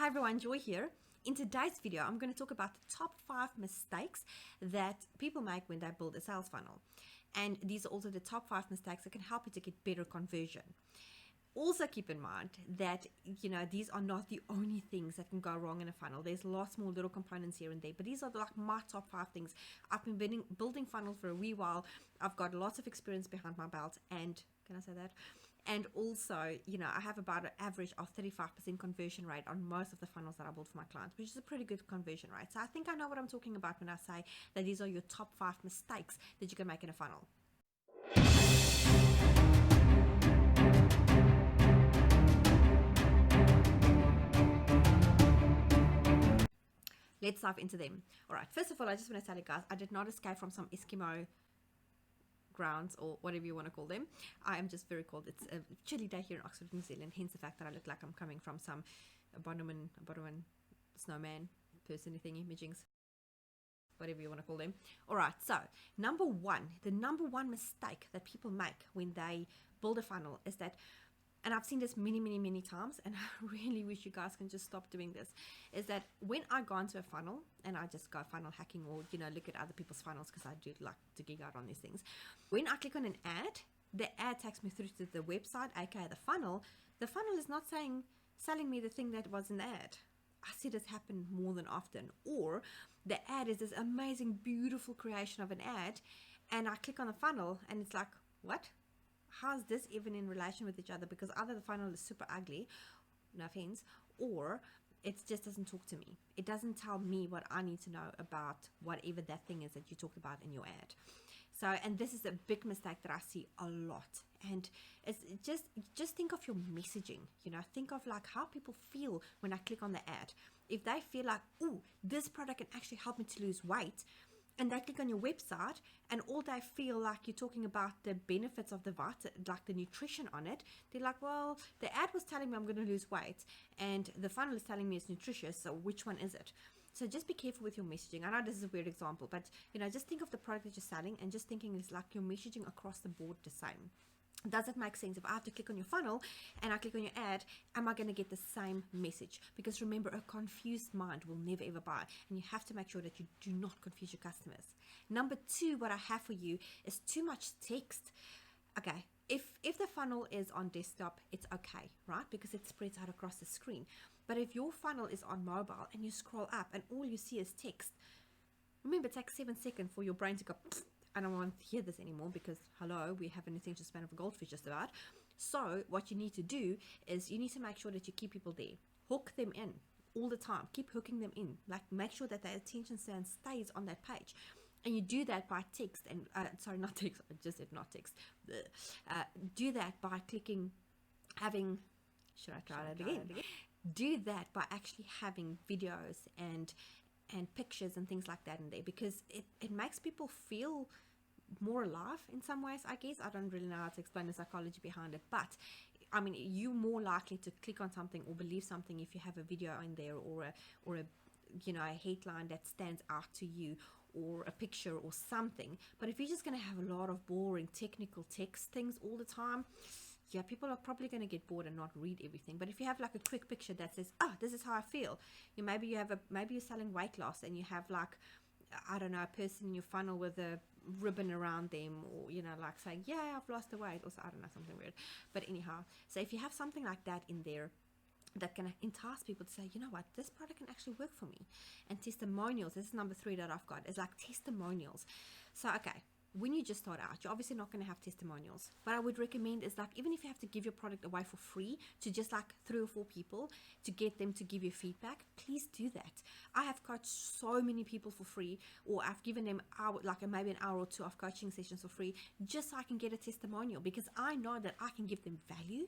Hi everyone, Joy here. In today's video, I'm going to talk about the top 5 mistakes that people make when they build a sales funnel. And these are also the top 5 mistakes that can help you to get better conversion. Also keep in mind that, these are not the only things that can go wrong in a funnel. There's lots more little components here and there, but these are like my top 5 things. I've been building funnels for a wee while. I've got lots of experience behind my belt, and can I say that? And also, I have about an average of 35% conversion rate on most of the funnels that I build for my clients, which is a pretty good conversion rate. So I think I know what I'm talking about when I say that these are your top 5 mistakes that you can make in a funnel. Let's dive into them. All right, first of all, I just want to tell you guys, I did not escape from some Eskimo grounds or whatever you want to call them. I am just very cold. It's a chilly day here in Oxford, New Zealand, hence the fact that I look like I'm coming from some Bonoman snowman person thingy imagings, whatever you want to call them. All right, so the number one mistake that people make when they build a funnel is that, and I've seen this many times, and I really wish you guys can just stop doing this, is that when I go into a funnel and I just go funnel hacking or look at other people's funnels, because I do like to geek out on these things, when I click on an ad, the ad takes me through to the website, aka the funnel is not selling me the thing that was in the ad. I see this happen more than often. Or the ad is this amazing, beautiful creation of an ad, and I click on the funnel and it's like, what? How's this even in relation with each other? Because either the funnel is super ugly, no offense, or it just doesn't talk to me. It doesn't tell me what I need to know about whatever that thing is that you talked about in your ad. So, and this is a big mistake that I see a lot. And it's just think of your messaging. Think of like how people feel when I click on the ad. If they feel like, oh, this product can actually help me to lose weight, and they click on your website and all they feel like you're talking about the benefits of the like the nutrition on it, they're like, well, the ad was telling me I'm going to lose weight and the funnel is telling me it's nutritious, so which one is it? So just be careful with your messaging. I know this is a weird example, but just think of the product that you're selling and just thinking it's like your messaging across the board the same. Does it make sense? If I have to click on your funnel and I click on your ad, am I going to get the same message? Because remember, a confused mind will never ever buy, and you have to make sure that you do not confuse your customers. Number 2, what I have for you is too much text. Okay, if the funnel is on desktop, it's okay, right? Because it spreads out across the screen. But if your funnel is on mobile and you scroll up and all you see is text, remember, it takes 7 seconds for your brain to go, I don't want to hear this anymore, because hello, we have an attention span of a goldfish just about. So what you need to do is you need to make sure that you keep people there. Hook them in all the time. Keep hooking them in. Like, make sure that their attention span stays on that page. And you do that by text and sorry, not text. I just said not text. Do that by clicking, having. Should I try that again? Do that by actually having videos and pictures and things like that in there, because it makes people feel more alive in some ways, I guess. I don't really know how to explain the psychology behind it, but I mean, you're more likely to click on something or believe something if you have a video in there, or a headline that stands out to you, or a picture or something. But if you're just going to have a lot of boring technical text things all the time, yeah, people are probably going to get bored and not read everything. But if you have like a quick picture that says, oh, this is how I feel, maybe you're selling weight loss and you have like, I don't know, a person in your funnel with a ribbon around them, or like saying, yeah, I've lost the weight, or I don't know, something weird. But anyhow, so if you have something like that in there that can entice people to say, you know what, this product can actually work for me. And testimonials, this is number 3 that I've got, is like testimonials. So okay, when you just start out, you're obviously not going to have testimonials. What I would recommend is, like, even if you have to give your product away for free to just like 3 or 4 people to get them to give you feedback, please do that. I have coached so many people for free, or I've given them maybe an hour or 2 of coaching sessions for free, just so I can get a testimonial, because I know that I can give them value.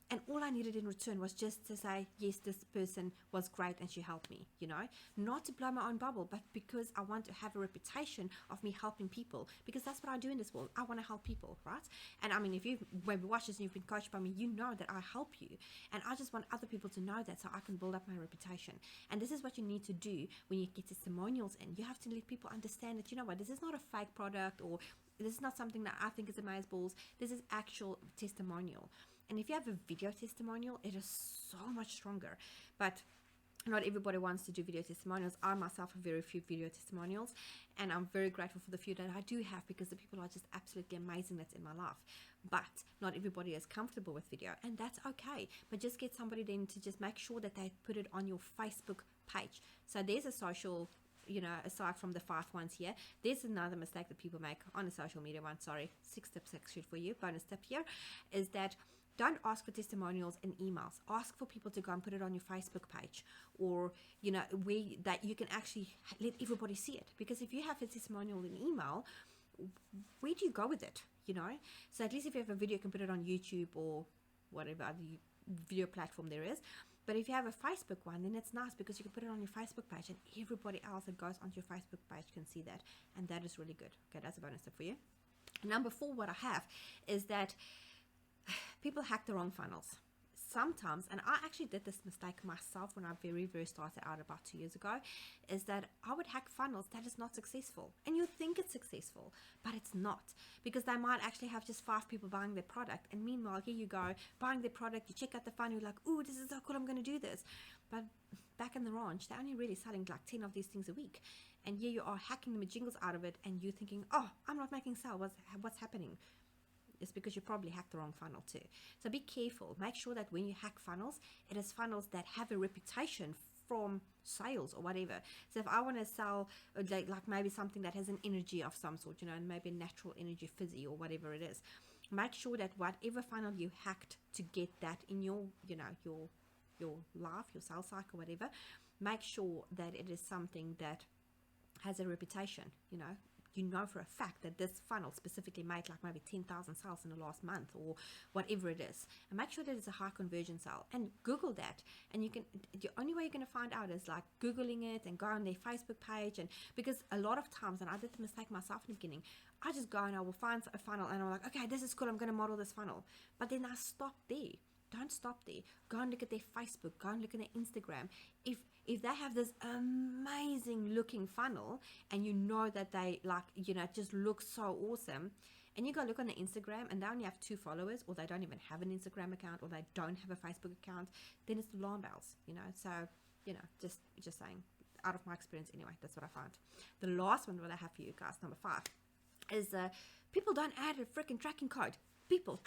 And all I needed in return was just to say, yes, this person was great and she helped me, not to blow my own bubble, but because I want to have a reputation of me helping people, because that's what I do in this world. I want to help people, right? And I mean, if you've maybe watched this and you've been coached by me, you know that I help you. And I just want other people to know that, so I can build up my reputation. And this is what you need to do when you get testimonials in. You have to let people understand that, this is not a fake product, or this is not something that I think is amazeballs. This is actual testimonial. And if you have a video testimonial, it is so much stronger. But not everybody wants to do video testimonials. I myself have very few video testimonials, and I'm very grateful for the few that I do have, because the people are just absolutely amazing that's in my life. But not everybody is comfortable with video, and that's okay. But just get somebody then to just make sure that they put it on your Facebook page. So there's a social, aside from the 5 ones here, there's another mistake that people make on a social media one. Sorry, 6 tips actually for you. Bonus tip here is that don't ask for testimonials in emails. Ask for people to go and put it on your Facebook page, or where that you can actually let everybody see it. Because if you have a testimonial in email, where do you go with it? So at least if you have a video, you can put it on YouTube or whatever other video platform there is. But if you have a Facebook one, then it's nice because you can put it on your Facebook page, and everybody else that goes onto your Facebook page can see that, and that is really good. Okay, that's a bonus tip for you. Number 4, what I have is that people hack the wrong funnels sometimes, and I actually did this mistake myself when I very started out about 2 years ago, is that I would hack funnels that is not successful, and you think it's successful, but it's not, because they might actually have just 5 people buying their product, and meanwhile here you go buying their product, you check out the funnel, you're like, oh, this is so cool, I'm going to do this. But back in the ranch, they're only really selling like 10 of these things a week, and here you are hacking the majingles out of it, and you're thinking, oh, I'm not making sales, what's happening? It's because you probably hacked the wrong funnel too. So be careful. Make sure that when you hack funnels, it is funnels that have a reputation from sales or whatever. So if I want to sell like maybe something that has an energy of some sort, and maybe natural energy fizzy or whatever it is, make sure that whatever funnel you hacked to get that in your life, your sales cycle, whatever, make sure that it is something that has a reputation. You know for a fact that this funnel specifically made like maybe 10,000 sales in the last month or whatever it is, and make sure that it's a high conversion sale, and Google that. And the only way you're going to find out is like Googling it and go on their Facebook page. And because a lot of times, and I did the mistake myself in the beginning, I just go and I will find a funnel and I'm like, okay, this is cool, I'm going to model this funnel, but then I stop there. Don't stop there. Go and look at their Facebook. Go and look at their Instagram. If they have this amazing looking funnel, and that they just look so awesome, and you go look on their Instagram and they only have 2 followers, or they don't even have an Instagram account, or they don't have a Facebook account, then it's alarm bells. So just saying, out of my experience anyway, that's what I found. The last one that I have for you guys, number 5, is people don't add a freaking tracking code. People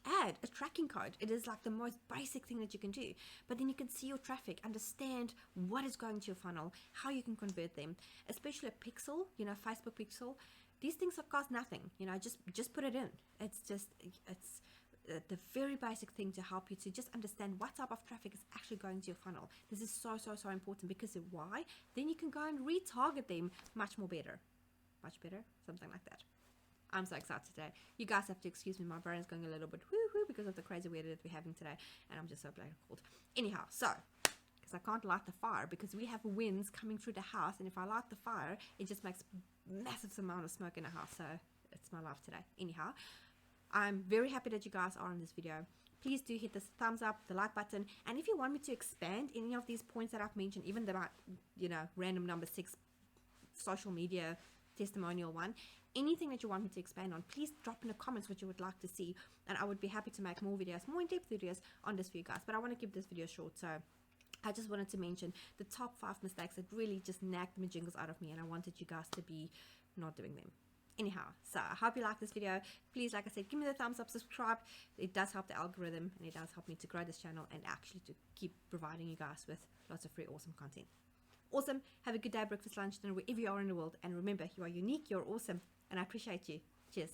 add a tracking code. It is like the most basic thing that you can do, but then you can see your traffic, understand what is going to your funnel, how you can convert them, especially a pixel, Facebook pixel. These things cost nothing, just put it in. It's the very basic thing to help you to just understand what type of traffic is actually going to your funnel. This is so important, because of why? Then you can go and retarget them much better, something like that. I'm so excited today. You guys have to excuse me. My brain is going a little bit woo-hoo because of the crazy weather that we're having today. And I'm just so bloody cold. Anyhow, so, because I can't light the fire because we have winds coming through the house. And if I light the fire, it just makes massive amount of smoke in the house. So it's my life today. Anyhow, I'm very happy that you guys are in this video. Please do hit the thumbs up, the like button. And if you want me to expand any of these points that I've mentioned, even the random number 6 social media testimonial one, anything that you want me to expand on, please drop in the comments what you would like to see, and I would be happy to make more videos, more in-depth videos on this for you guys. But I want to keep this video short, so I just wanted to mention the top 5 mistakes that really just nagged the majingles out of me, and I wanted you guys to be not doing them. Anyhow, so I hope you like this video. Please, like I said, give me the thumbs up, subscribe. It does help the algorithm, and it does help me to grow this channel and actually to keep providing you guys with lots of free awesome content. Awesome. Have a good day, breakfast, lunch, dinner, wherever you are in the world. And remember, you are unique, you're awesome, and I appreciate you. Cheers.